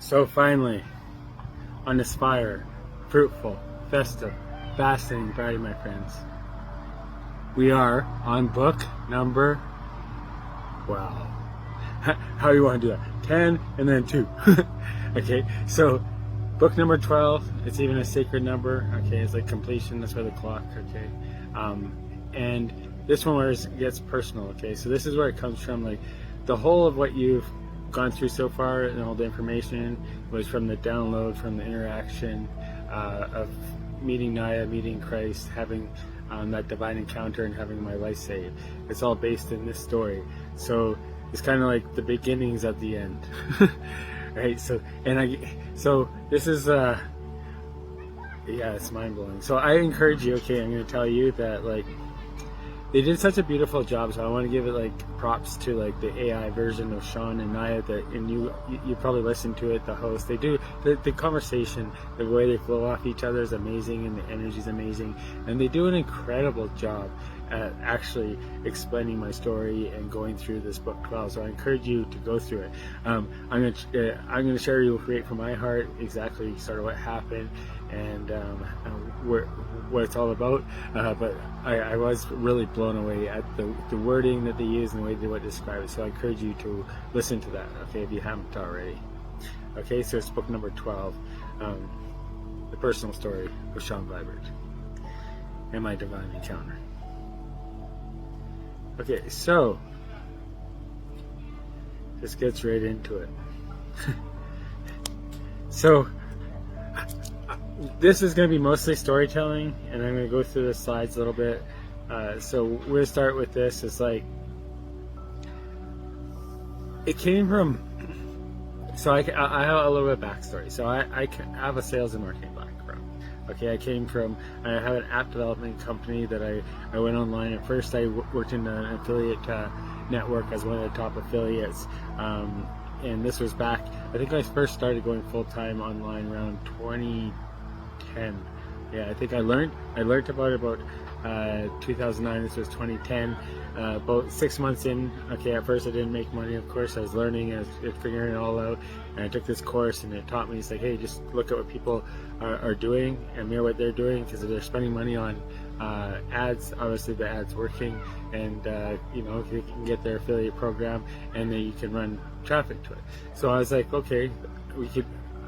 So finally, on this fire, fruitful, festive, fascinating Friday, my friends, we are on book number, wow, how do you want to do that? 10 and then 2. Okay, so book number 12, it's even a sacred number, okay, it's like completion, that's why the clock, okay, and this one where it gets personal, okay, so this is where it comes from, like, the whole of what you've gone through so far and all the information was from the download, from the interaction of meeting Naya, meeting Christ, having that divine encounter and having my life saved. It's all based in this story. So it's kind of like the beginnings at the end. Right? So this is yeah, it's mind-blowing. So I encourage you, okay, I'm going to tell you that, like, they did such a beautiful job, so I want to give it like props to like the AI version of Shawn and Naya, and you probably listened to it, the host. They do the conversation, the way they flow off each other is amazing, and the energy is amazing, and they do an incredible job at actually explaining my story and going through this book 12. So I encourage you to go through it. I'm gonna share you right from my heart exactly sort of what happened and what it's all about, but I was really blown away at the wording that they use and the way they would describe it. So I encourage you to listen to that, okay, if you haven't already. Okay, so it's book number 12, the personal story of Shawn Vibert and my divine encounter. Okay, so this gets right into it. So this is going to be mostly storytelling, and I'm going to go through the slides a little bit. So we're going to start with this. It's like, it came from, so I have a little bit of backstory. So I have a sales and marketing background. Okay, I have an app development company that I went online. At first I worked in an affiliate network as one of the top affiliates. And this was back, I think I first started going full-time online around 2010. Yeah, I think I learned about 2009. This was 2010. About 6 months in, okay, at first I didn't make money, of course. I was learning, I was figuring it all out, and I took this course, and it taught me, it's like, hey, just look at what people are doing and mirror what they're doing, because if they're spending money on ads, obviously the ad's working, and you know, you can get their affiliate program, and then you can run traffic to it. So I was like, okay,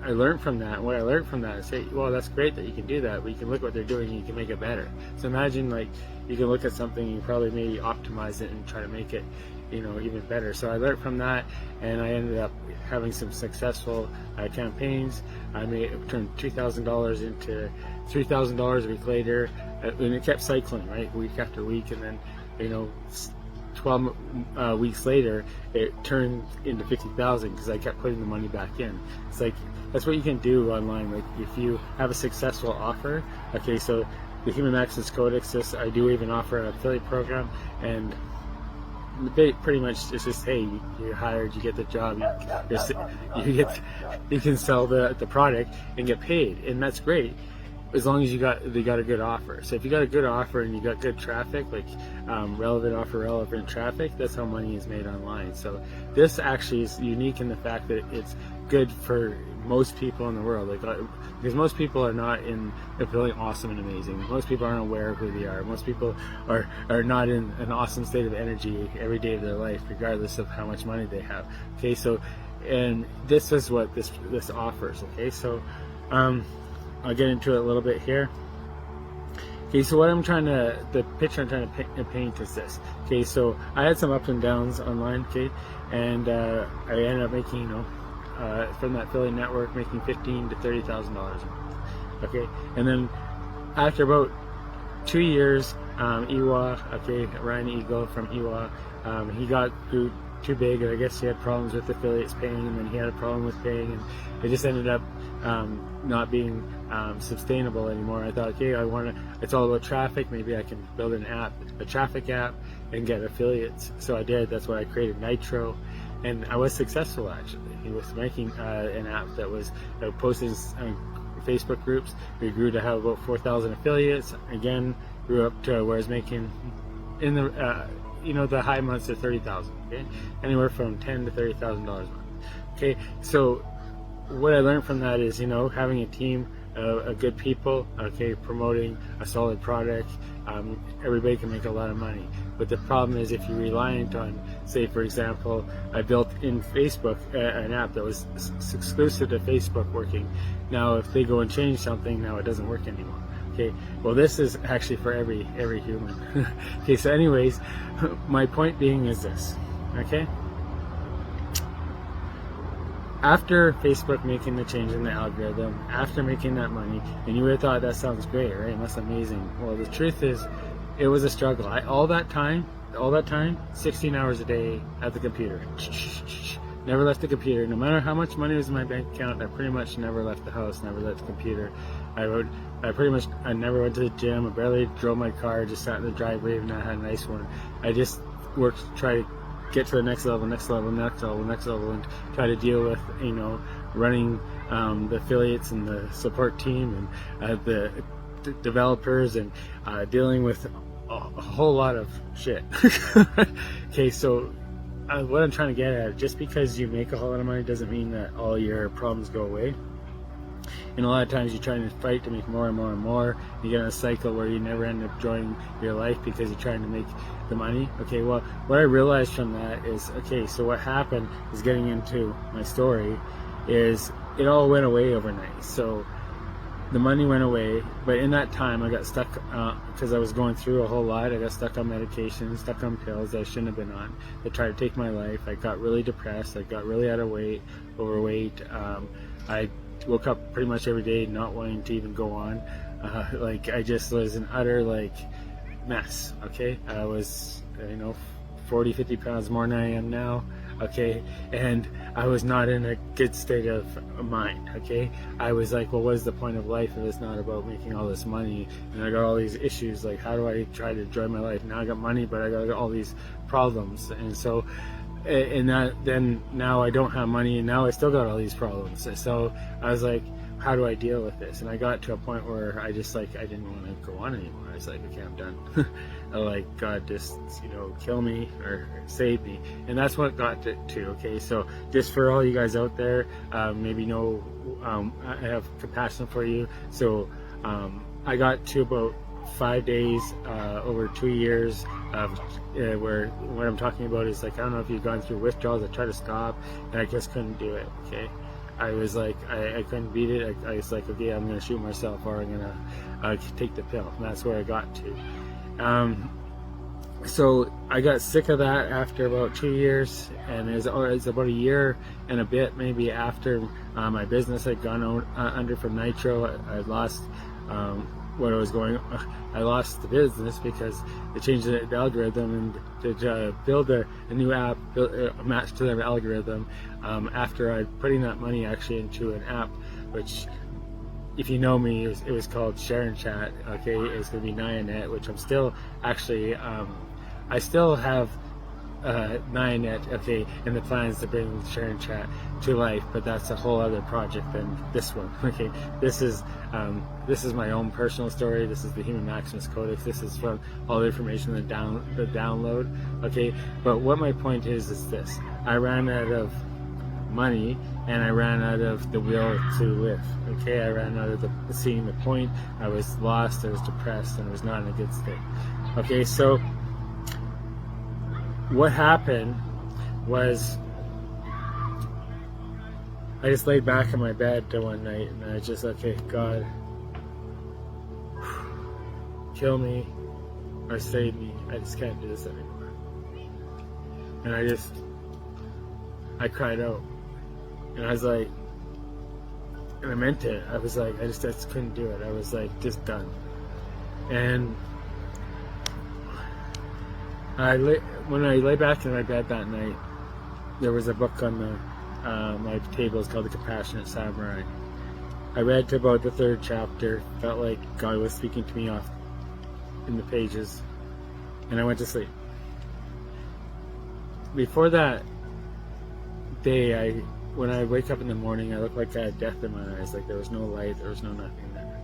I learned from that, and what I learned from that is, hey, well, that's great that you can do that, but you can look what they're doing and you can make it better. So imagine, like, you can look at something, you probably maybe optimize it and try to make it, you know, even better. So I learned from that, and I ended up having some successful campaigns. I turned $2,000 into $3,000 a week later, and it kept cycling, right, week after week, and then, you know, 12 weeks later, it turned into 50,000 because I kept putting the money back in. It's like, that's what you can do online. Like, if you have a successful offer, okay, so the Human Maximus Codex, I do even offer an affiliate program, and pretty much it's just, hey, you're hired, you get the job, you can sell the product and get paid, and that's great, as long as they got a good offer. So if you got a good offer and you got good traffic, like relevant offer, relevant traffic, that's how money is made online. So this actually is unique in the fact that it's good for most people in the world, like, because most people are not feeling awesome and amazing. Most people aren't aware of who they are. Most people are not in an awesome state of energy every day of their life, regardless of how much money they have. Okay, so, and this is what this offers. Okay, so I'll get into it a little bit here. Okay, so the picture I'm trying to paint is this. Okay, so I had some ups and downs online, okay, and I ended up making, you know, from that affiliate network, making $15,000 to $30,000 a month. Okay, and then after about 2 years, Iwa, okay, Ryan Eagle from Iwa, he grew too big, and I guess he had problems with affiliates paying, and then he had a problem with paying, and it just ended up not being sustainable anymore. I thought, okay, it's all about traffic, maybe I can build an app, a traffic app, and get affiliates. So I did. That's why I created Nitro, and I was successful, actually. He was making an app that was posted in Facebook groups. We grew to have about 4,000 affiliates. Again, grew up to where I was making in the you know, the high months are 30,000. Okay, anywhere from $10,000 to $30,000 a month. Okay, so what I learned from that is, having a team of good people, okay, promoting a solid product, everybody can make a lot of money. But the problem is if you're reliant on, say, for example, I built in Facebook an app that was exclusive to Facebook working. Now, if they go and change something, now it doesn't work anymore. Okay, well, this is actually for every human. Okay, so anyways, my point being is this, okay? After Facebook making the change in the algorithm, after making that money, and you would have thought that sounds great, right? That's amazing. Well, the truth is, it was a struggle. All that time, 16 hours a day at the computer. Never left the computer. No matter how much money was in my bank account, I pretty much never left the house, never left the computer. I never went to the gym. I barely drove my car, just sat in the driveway, even though I had a nice one. I just worked to try to get to the next level, and try to deal with, running the affiliates and the support team and the developers and dealing with a whole lot of shit. Okay, so what I'm trying to get at, just because you make a whole lot of money doesn't mean that all your problems go away. And a lot of times you're trying to fight to make more and more and more. You get in a cycle where you never end up enjoying your life because you're trying to make the money. Okay, well, what I realized from that is, okay, so what happened is, getting into my story, is it all went away overnight. So the money went away, but in that time I got stuck because I was going through a whole lot. I got stuck on medication, stuck on pills that I shouldn't have been on. They tried to take my life. I got really depressed. I got really overweight. I woke up pretty much every day not wanting to even go on. I just was an utter mess. Okay, I was 40-50 pounds more than I am now. Okay, and I was not in a good state of mind. Okay, I was like, well, what is the point of life if it's not about making all this money? And I got all these issues, like, how do I try to enjoy my life? Now I got money, but I got all these problems. And so now I don't have money, and now I still got all these problems. So I was like, how do I deal with this? And I got to a point where I just I didn't want to go on anymore. I was like, okay, I'm done. God, just kill me or save me. And that's what got to. Okay, so just for all you guys out there, maybe I have compassion for you. So I got to about 5 days over 2 years of where what I'm talking about is I don't know if you've gone through withdrawals. I tried to stop and I just couldn't do it. Okay, I was I couldn't beat it. I was like, okay, I'm gonna shoot myself, or I'm gonna take the pill. And that's where I got to. So I got sick of that after about 2 years, and it was about a year and a bit maybe after my business had gone under from Nitro. I lost what I was going. I lost the business because they changed the algorithm, and to build a new app matched to their algorithm. After I putting that money actually into an app, which, if you know me, it was called Share and Chat. Okay, it's going to be Naya, which I'm still actually. I still have Naya, okay, in the plans to bring Share and Chat to life, but that's a whole other project than this one. Okay, this is my own personal story. This is the Human Maximus Codex. This is from all the information the download. Okay, but what my point is this: I ran out of money, and I ran out of the will to live. Okay, I ran out of seeing the point. I was lost, I was depressed, and I was not in a good state. Okay, so what happened was I just laid back in my bed one night, and I just, okay, God, kill me or save me. I just can't do this anymore. And I cried out. And I was like, and I meant it. I was like, I just couldn't do it. I was like, just done. And when I lay back in my bed that night, there was a book on my table. It's called The Compassionate Samurai. I read to about the 3rd chapter, felt like God was speaking to me off in the pages, and I went to sleep. Before that day, when I wake up in the morning, I look like I had death in my eyes, like there was no light, there was no nothing there.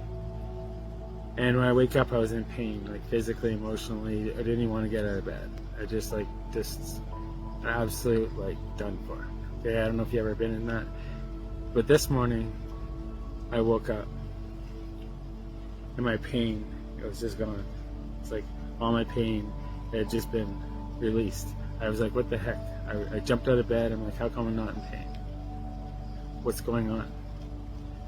And when I wake up, I was in pain, like physically, emotionally. I didn't even want to get out of bed. I just absolute done for. Okay, I don't know if you've ever been in that. But this morning, I woke up and my pain, it was just gone. It's like all my pain had just been released. I was like, what the heck? I jumped out of bed. I'm like, how come I'm not in pain? What's going on?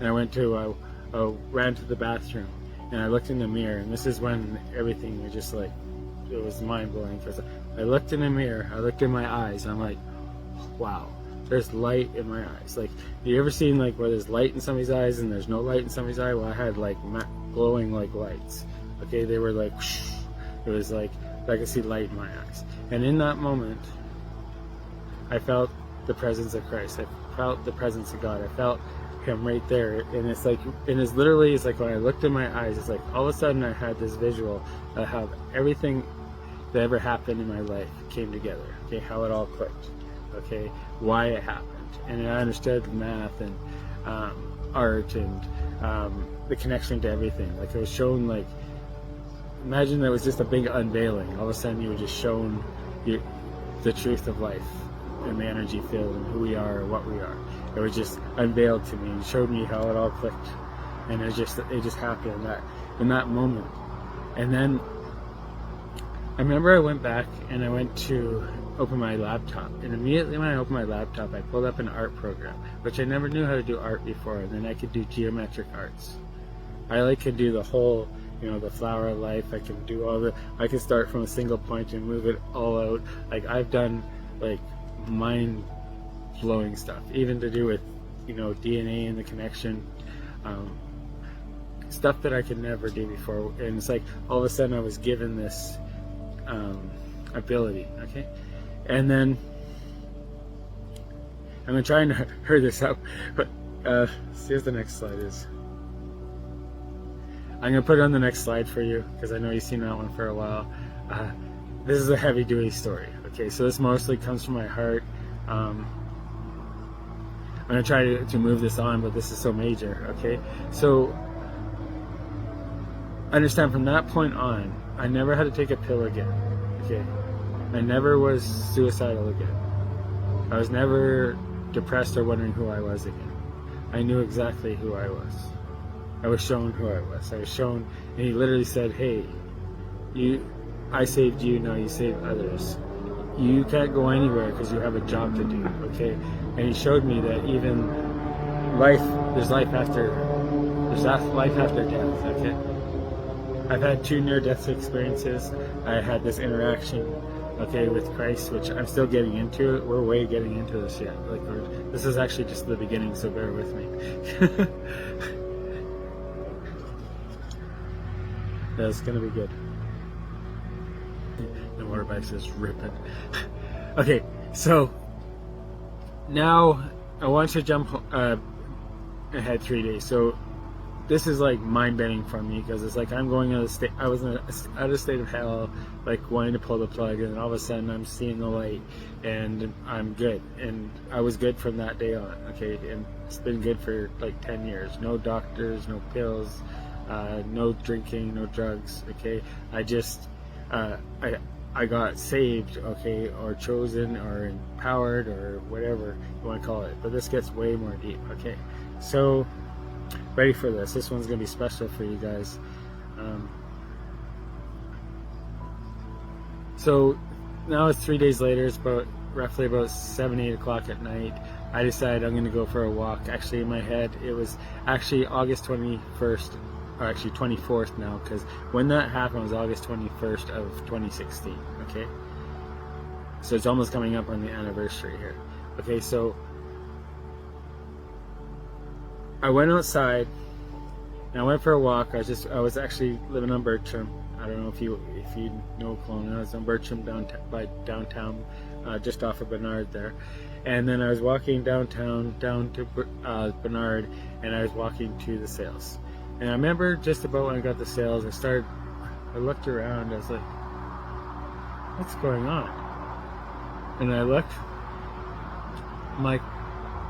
And I ran to the bathroom and I looked in the mirror, and this is when everything was just like, it was mind-blowing. Because I looked in the mirror, I looked in my eyes, and I'm like, wow, there's light in my eyes. Like, you ever seen like where there's light in somebody's eyes and there's no light in somebody's eye? Well, I had like glowing like lights. Okay, they were like, whoosh. It was like I could see light in my eyes. And in that moment, I felt the presence of Christ. I felt the presence of God. I felt Him right there. And it's like, and it's literally, it's like when I looked in my eyes, it's like all of a sudden I had this visual of how everything that ever happened in my life came together. Okay, how it all clicked. Okay, why it happened. And I understood math and art and the connection to everything. Like, it was shown, like, imagine that was just a big unveiling. All of a sudden you were just shown the truth of life and the energy field and who we are or what we are. It was just unveiled to me and showed me how it all clicked. And it just happened in that moment. And then I remember I went back and I went to open my laptop, and immediately when I opened my laptop, I pulled up an art program, which I never knew how to do art before. And then I could do geometric arts. I could do the whole, the flower of life. I can do I can start from a single point and move it all out. Like, I've done like mind blowing stuff, even to do with DNA and the connection, stuff that I could never do before. And it's like all of a sudden I was given this ability. Okay, and then I'm gonna try and hurry this up, but here's the next slide. I'm gonna put it on the next slide for you because I know you've seen that one for a while. This is a heavy duty story. Okay, so this mostly comes from my heart. I'm gonna try to move this on, but this is so major. Okay, so understand, from that point on, I never had to take a pill again. Okay, I never was suicidal again. I was never depressed or wondering who I was again. I knew exactly who I was. I was shown who I was. I was shown, and He literally said, hey, I saved you, now you save others. You can't go anywhere because you have a job to do, okay? And He showed me that even there's life after death, okay? I've had 2 near-death experiences. I had this interaction, okay, with Christ, which I'm still getting into. We're way getting into this yet. Like, this is actually just the beginning, so bear with me. That's gonna be good. The motorbike's just ripping. Okay, so now I want to jump ahead 3 days. So this is like mind-bending for me because it's like I'm going out of state. I was in out of state of hell, like wanting to pull the plug, and all of a sudden I'm seeing the light, and I'm good. And I was good from that day on. Okay, and it's been good for like 10 years. No doctors, no pills, no drinking, no drugs. Okay, I just I got saved, okay, or chosen, or empowered, or whatever you want to call it. But this gets way more deep. Okay, so ready for this. This one's gonna be special for you guys. So now it's 3 days later. It's roughly about 7-8 o'clock at night. I decided I'm gonna go for a walk. Actually, in my head, it was actually August 21st, or actually 24th now, because when that happened was August 21st of 2016. Okay, so it's almost coming up on the anniversary here. Okay, so I went outside and I went for a walk. I was actually living on Bertram. I don't know if you know Kelowna. I was on Bertram downtown, just off of Bernard there. And then I was walking downtown down to Bernard, and I was walking to the sales. And I remember just about when I got the sales, I looked around. I was like, what's going on? And I looked, I'm like,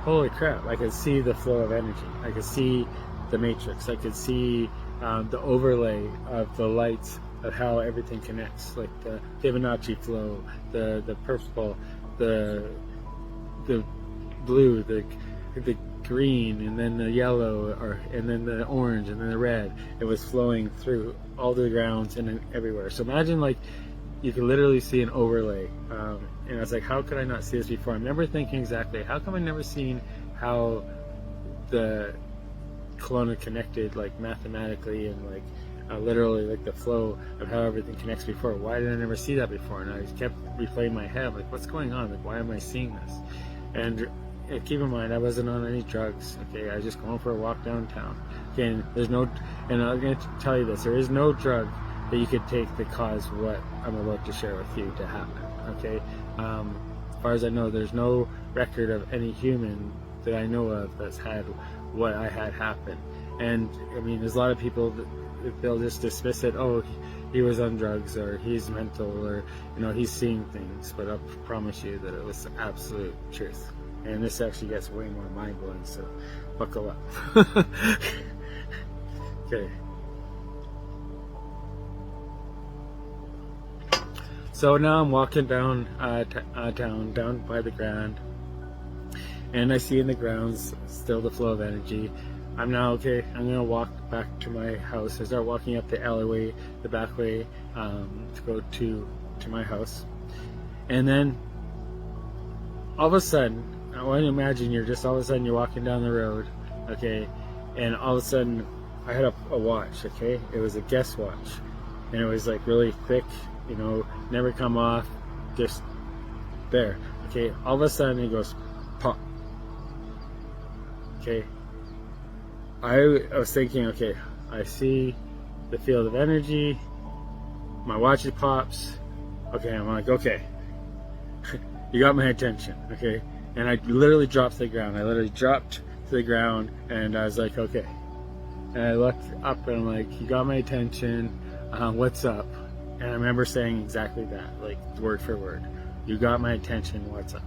holy crap, I could see the flow of energy. I could see the matrix. I could see the overlay of the lights of how everything connects, like the Fibonacci flow, the purple, the blue, the green, and then the yellow, and then the orange, and then the red. It was flowing through all the grounds and everywhere. So imagine like you could literally see an overlay. And I was like, how could I not see this before? I remember thinking exactly, how come I never seen how the Kelowna connected, like mathematically and like literally like the flow of how everything connects before? Why did I never see that before? And I kept replaying in my head, like, what's going on? Like, why am I seeing this? And keep in mind, I wasn't on any drugs. Okay, I was just going for a walk downtown. Okay, and there's no, and I'm going to tell you this: there is no drug that you could take that cause what I'm about to share with you to happen. Okay, as far as I know, there's no record of any human that I know of that's had what I had happen. And I mean, there's a lot of people that they'll just dismiss it. Oh, he was on drugs, or he's mental, or he's seeing things. But I promise you that it was absolute truth. And this actually gets way more mind-blowing, so buckle up. Okay. So now I'm walking down down by the ground, and I see in the grounds still the flow of energy. I'm gonna walk back to my house. I start walking up the alleyway, the back way, to go to my house. And then all of a sudden, I want to imagine all of a sudden you're walking down the road, okay, and all of a sudden I had a watch, okay. It was a Guess watch, and it was like really thick, never come off, just there, okay. All of a sudden it goes pop, okay. I was thinking, okay, I see the field of energy, my watch pops, okay. I'm like, okay, you got my attention, okay. And I literally dropped to the ground. I literally dropped to the ground, and I was like, okay. And I looked up, and I'm like, you got my attention, what's up? And I remember saying exactly that, like word for word. You got my attention, what's up?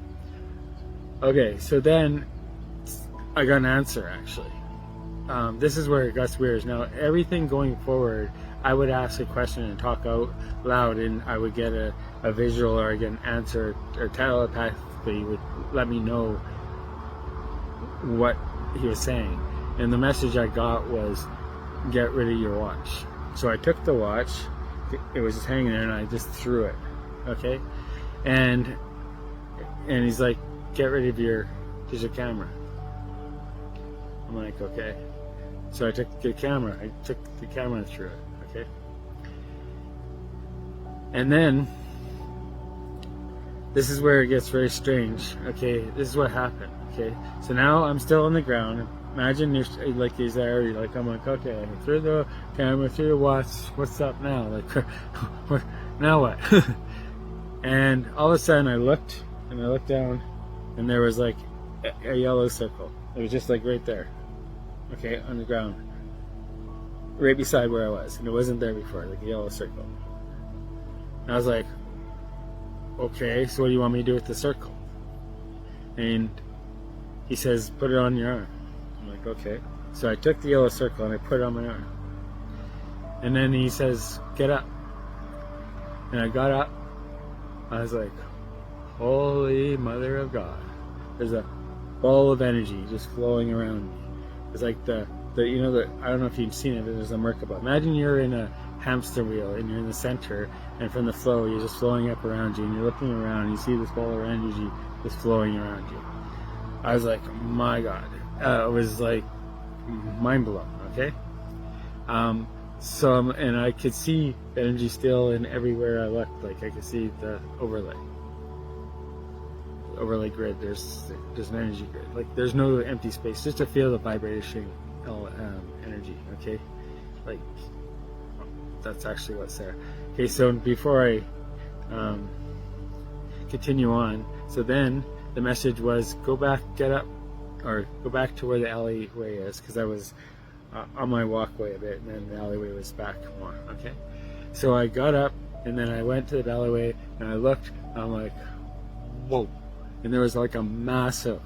Okay, so then I got an answer, actually. This is where it gets weird. Now, everything going forward, I would ask a question and talk out loud, and I would get a visual, or I get an answer, or telepathically would let me know what he was saying. And the message I got was, get rid of your watch. So I took the watch, it was just hanging there, and I just threw it, okay? And he's like, get rid of there's a camera. I'm like, okay. So I took the camera and threw it, okay? And then, this is where it gets very strange, okay? This is what happened, okay? So now I'm still on the ground. Imagine you're like, he's there, you're like, I'm like, okay, I threw the camera, threw the watch, what's up now? Like, now what? And all of a sudden I looked down, and there was like a yellow circle. It was just like right there, okay, on the ground, right beside where I was, and it wasn't there before, like a yellow circle. And I was like, okay, so what do you want me to do with the circle? And he says, put it on your arm. I'm like, okay. So I took the yellow circle and I put it on my arm. And then he says, get up. And I got up. I was like, holy mother of God. There's a ball of energy just flowing around me. It's like I don't know if you've seen it, but there's a Merkaba. Imagine you're in a hamster wheel and you're in the center, and from the flow you're just flowing up around you, and you're looking around and you see this ball of energy just flowing around you. I was like, my God. It was like mind blowing, okay? And I could see energy still in everywhere I looked. Like I could see the overlay grid. There's an energy grid. Like there's no empty space, just to feel the vibration energy, okay? Like that's actually what's there. Okay, so before I continue on, so then the message was, go back, get up, or go back to where the alleyway is, because I was on my walkway a bit, and then the alleyway was back more, okay? So I got up, and then I went to the alleyway, and I looked, and I'm like, whoa. And there was like a massive,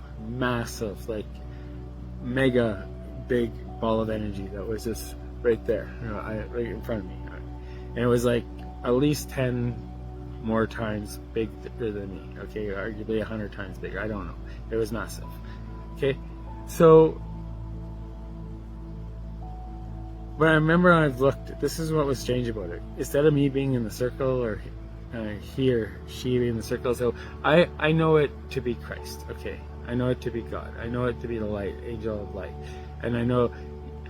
like mega big ball of energy that was just right there, right in front of me. And it was like at least 10 more times bigger than me, okay? Arguably 100 times bigger, I don't know. It was massive, okay? So, but I remember I've looked, this is what was strange about it. Instead of me being in the circle, or he or she being in the circle, so I know it to be Christ, okay? I know it to be God. I know it to be the light, angel of light. And I know,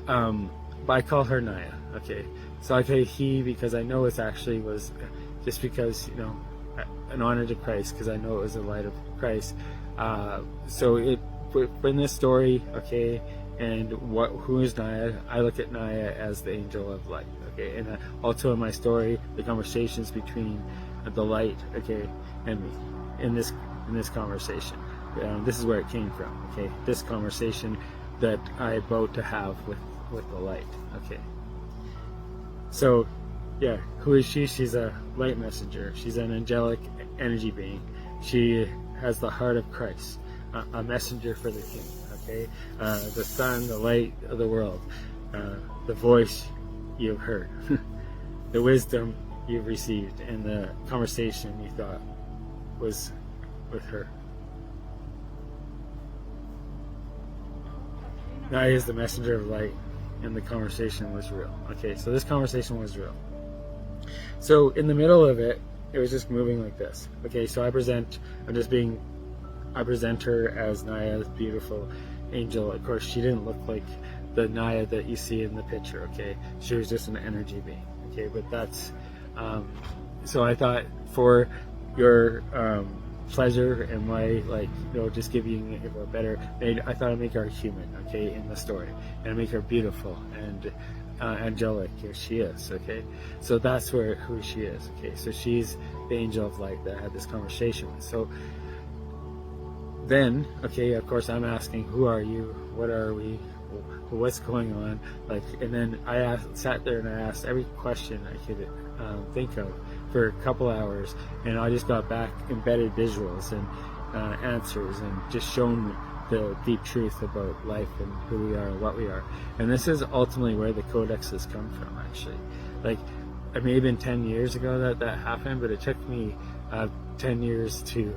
but I call her Naya, okay? So I say he because I know it actually was just because, an honor to Christ, because I know it was the light of Christ. So in this story, okay, and who is Naya? I look at Naya as the angel of light, okay, and also in my story, the conversations between the light, okay, and me in this conversation. This is where it came from, okay. This conversation that I about to have with the light, okay. So, yeah, who is she? She's a light messenger. She's an angelic energy being. She has the heart of Christ, a messenger for the King. Okay, the sun, the light of the world, the voice you've heard, the wisdom you've received, and the conversation you thought was with her. Naya is the messenger of light, and the conversation was real. Okay, so this conversation was real. So in the middle of it, it was just moving like this. Okay, so I present her as Naya's beautiful angel. Of course, she didn't look like the Naya that you see in the picture, okay? She was just an energy being, okay? But that's, so I thought for your pleasure and my, just giving a better, I thought I'd make her human, okay, in the story, and make her beautiful and angelic as she is, okay? So that's who she is, okay? So she's the angel of light that I had this conversation with. So then, okay, of course I'm asking, who are you? What are we? What's going on? And then sat there and I asked every question I could think of for a couple hours, and I just got back embedded visuals and answers, and just shown the deep truth about life and who we are and what we are. And this is ultimately where the Codex has come from, actually. It may have been 10 years ago that happened, but it took me 10 years to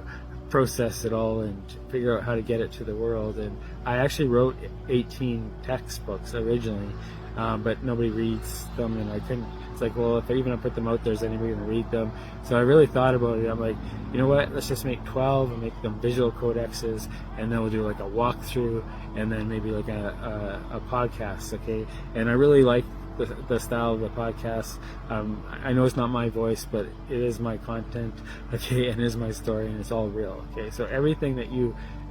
process it all and figure out how to get it to the world. And I actually wrote 18 textbooks originally, but nobody reads them, and I couldn't. It's like, well, if I put them out there, is anybody going to read them? So I really thought about it. I'm like, you know what? Let's just make 12 and make them visual codexes, and then we'll do a walkthrough, and then maybe a podcast, okay? And I really like the style of the podcast. I know it's not my voice, but it is my content, okay, and it is my story, and it's all real, okay? So everything that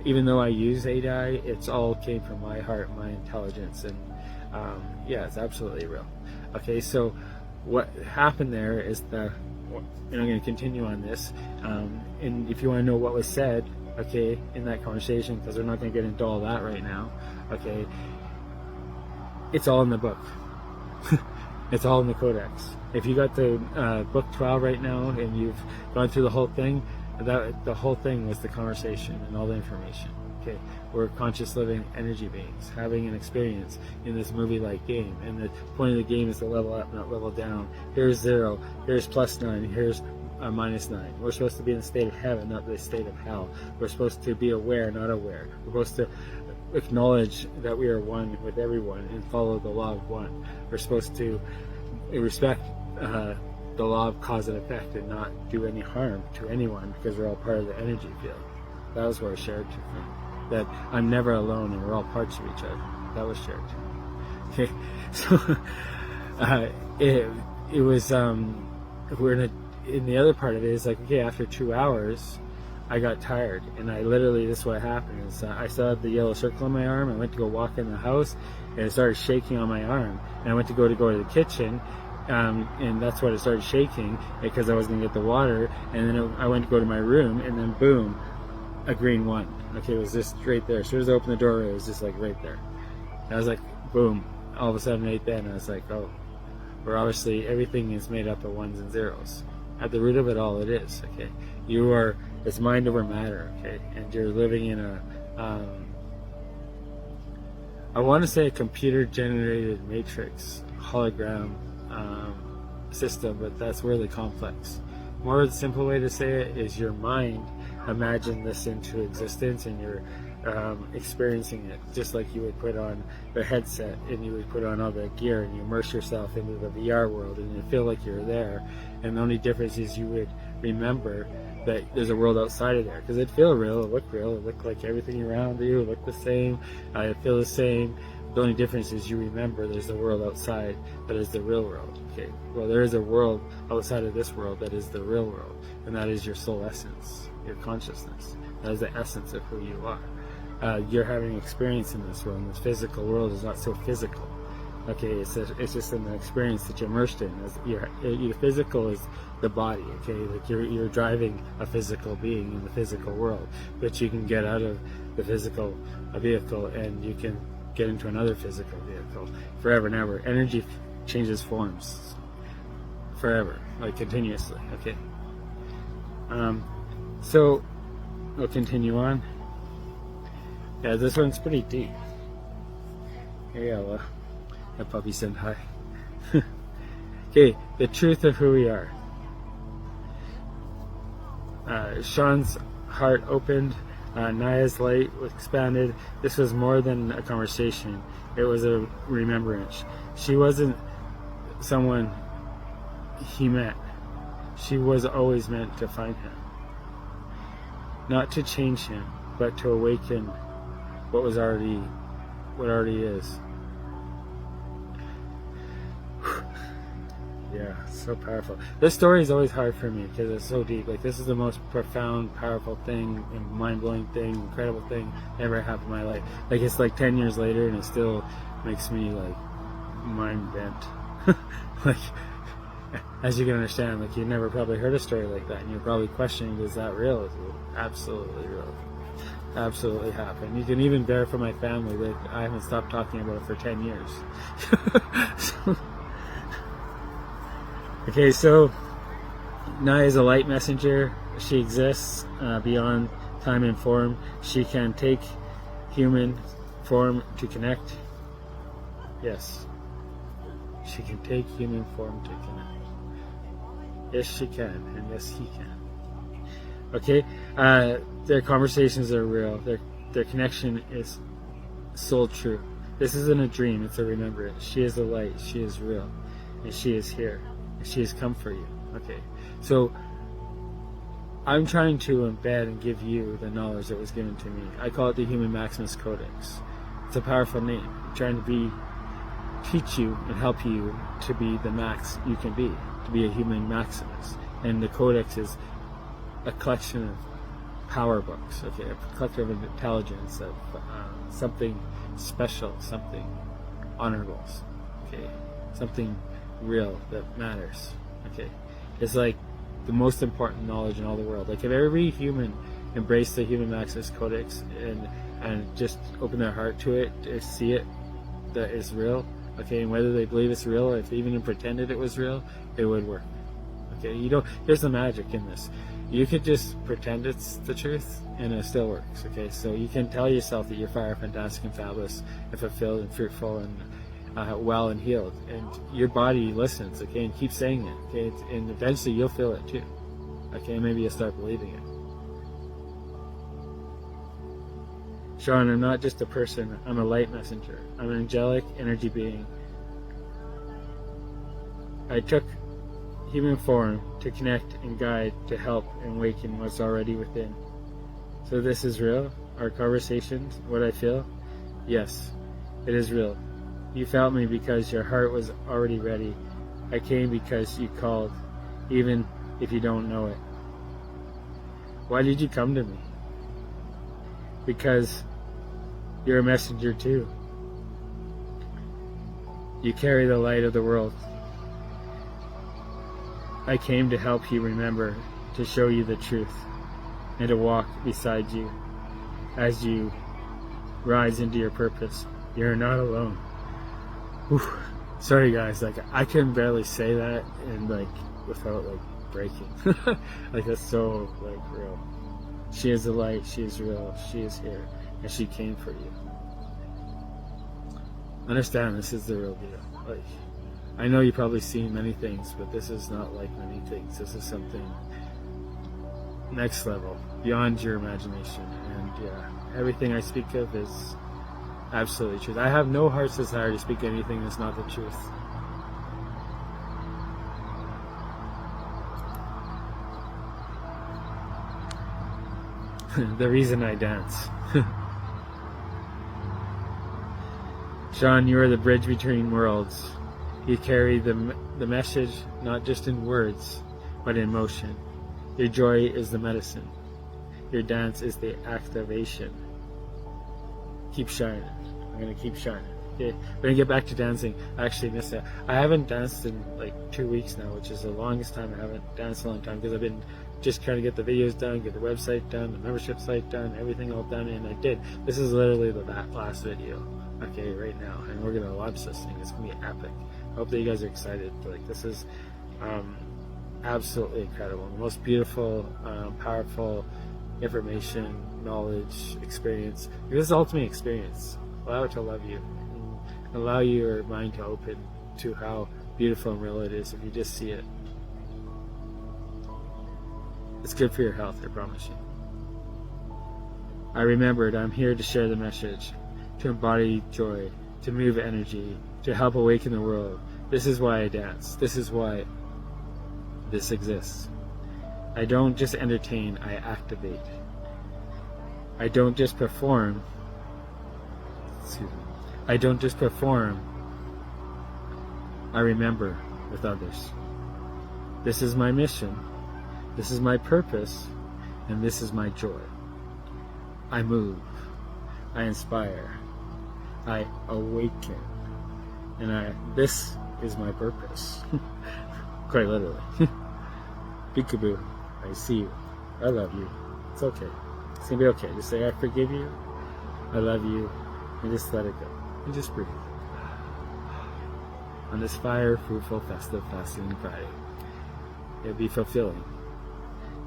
even though I use AI, it's all came from my heart, my intelligence, and yeah, it's absolutely real. Okay, so what happened there is and I'm going to continue on this, and if you want to know what was said, okay, in that conversation, because we're not going to get into all that right now, okay, it's all in the book. It's all in the Codex. If you got the book 12 right now and you've gone through the whole thing, the whole thing was the conversation and all the information. Okay, we're conscious living energy beings having an experience in this movie-like game, and the point of the game is to level up, not level down. Here's 0, here's +9, here's -9. We're supposed to be in the state of heaven, not the state of hell. We're supposed to be aware, not aware. We're supposed to acknowledge that we are one with everyone and follow the law of one. We're supposed to respect the law of cause and effect and not do any harm to anyone, because we're all part of the energy field. That was where I shared to me. That I'm never alone and we're all parts of each other. That was shared to me. Okay, so it was we're in the other part of it is okay, after 2 hours I got tired, and this is what happened is I still had the yellow circle on my arm. I went to go walk in the house, and it started shaking on my arm, and I went to go to the kitchen, and that's what it started shaking, because I was going to get the water, and then I went to go to my room, and then boom, a green 1. Okay, it was just right there. As soon as I opened the door, it was just right there. And I was like, boom, all of a sudden right then I was like, oh, we're obviously, everything is made up of ones and zeros. At the root of it all, it is, okay? It's mind over matter, okay? And you're living in I want to say a computer-generated matrix, hologram system, but that's really complex. More simple way to say it is your mind imagined this into existence, and experiencing it, just like you would put on the headset and you would put on all the gear and you immerse yourself into the VR world and you feel like you're there. And the only difference is you would remember that there's a world outside of there, because it'd feel real, it look like everything around you look the same, it feel the same. The only difference is you remember there's a world outside that is the real world. Okay, well, there is a world outside of this world that is the real world, and that is your soul essence, your consciousness. That is the essence of who you are. You're having experience in this world, and this physical world is not so physical. Okay, it's just an experience that you're immersed in. Your physical is the body. Okay, like you're driving a physical being in the physical world, but you can get out of the physical vehicle and you can get into another physical vehicle forever and ever. Energy changes forms forever, like continuously. Okay, so we'll continue on. Yeah, this one's pretty deep. Yeah, the puppy said hi. Okay, the truth of who we are. Shawn's heart opened. Naya's light expanded. This was more than a conversation. It was a remembrance. She wasn't someone he met. She was always meant to find him. Not to change him, but to awaken what already is. Yeah, so powerful. This story is always hard for me because it's so deep. Like, this is the most profound, powerful thing, and mind-blowing thing, incredible thing ever happened in my life. Like, it's like 10 years later and it still makes me like mind bent. Like, as you can understand, like, you never probably heard a story like that, and you're probably questioning, is that real? Is it absolutely real? Absolutely happened. You can even verify my family that I haven't stopped talking about it for 10 years. Okay, so Naya is a light messenger. She exists beyond time and form. She can take human form to connect. Yes, she can take human form to connect. Yes, she can, and yes, he can. Okay, their conversations are real. Their connection is soul true. This isn't a dream, it's a remembrance. She is the light, she is real, and she is here. She has come for you. Okay, so I'm trying to embed and give you the knowledge that was given to me. I call it the Human Maximus Codex. It's a powerful name. I'm trying to teach you and help you to be the max you can be, to be a human maximus. And the Codex is a collection of power books. Okay, a collective of intelligence, of something special, something honorable. Okay, something real that matters. Okay, it's like the most important knowledge in all the world. Like, if every human embraced the Human Maximus Codex and just open their heart to it, to see it that is real. Okay, and whether they believe it's real or if they even pretended it was real, it would work. Okay, here's the magic in this. You could just pretend it's the truth and it still works. Okay, so you can tell yourself that you're fire, fantastic, and fabulous, and fulfilled, and fruitful, and well and healed, and your body listens. Okay, and keep saying it. Okay, and eventually you'll feel it too. Okay, maybe you'll start believing it. Shawn, I'm not just a person. I'm a light messenger. I'm an angelic energy being. I took human form to connect and guide, to help and awaken what's already within. So this is real. Our conversations, what I feel, yes, it is real. You felt me because your heart was already ready. I came because you called, even if you don't know it. Why did you come to me? Because you're a messenger too. You carry the light of the world. I came to help you remember, to show you the truth, and to walk beside you as you rise into your purpose. You're not alone. Whew. Sorry guys, like, I can barely say that and like without like breaking. Like, that's so like real. She is the light, she is real, she is here, and she came for you. Understand, this is the real deal. Like, I know you've probably seen many things, but this is not like many things. This is something next level, beyond your imagination. And yeah, everything I speak of is absolutely truth. I have no heart's desire to speak anything that's not the truth. The reason I dance. Shawn, you are the bridge between worlds. You carry the message not just in words, but in motion. Your joy is the medicine. Your dance is the activation. Keep shining. I'm going to keep shining. Okay, we're going to get back to dancing. I actually missed it. I haven't danced in like 2 weeks now, which is the longest time I haven't danced in a long time, because I've been just trying to get the videos done, get the website done, the membership site done, everything all done, and I did. This is literally the last video, okay, right now, and we're going to launch this thing. It's going to be epic. I hope that you guys are excited. Like, this is absolutely incredible. The most beautiful, powerful information, knowledge, experience. This is ultimate experience. Allow it to love you. And allow your mind to open to how beautiful and real it is if you just see it. It's good for your health, I promise you. I remembered I'm here to share the message, to embody joy, to move energy, to help awaken the world. This is why I dance. This is why this exists. I don't just entertain, I activate. I don't just perform. Excuse me. I don't just perform. I remember with others. This is my mission. This is my purpose. And this is my joy. I move. I inspire. I awaken. And this is my purpose. Quite literally. Peekaboo. I see you. I love you. It's okay. It's gonna be okay. Just say, I forgive you. I love you. And just let it go. And just breathe. On this fire, fruitful, festive, fasting Friday. It'll be fulfilling.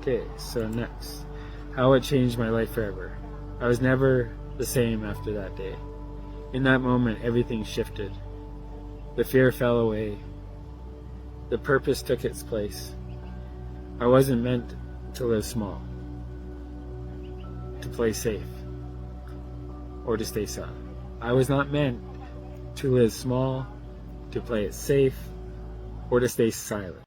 Okay, so next. How it changed my life forever. I was never the same after that day. In that moment, everything shifted. The fear fell away. The purpose took its place. I wasn't meant to live small, to play safe, or to stay silent. I was not meant to live small, to play it safe, or to stay silent.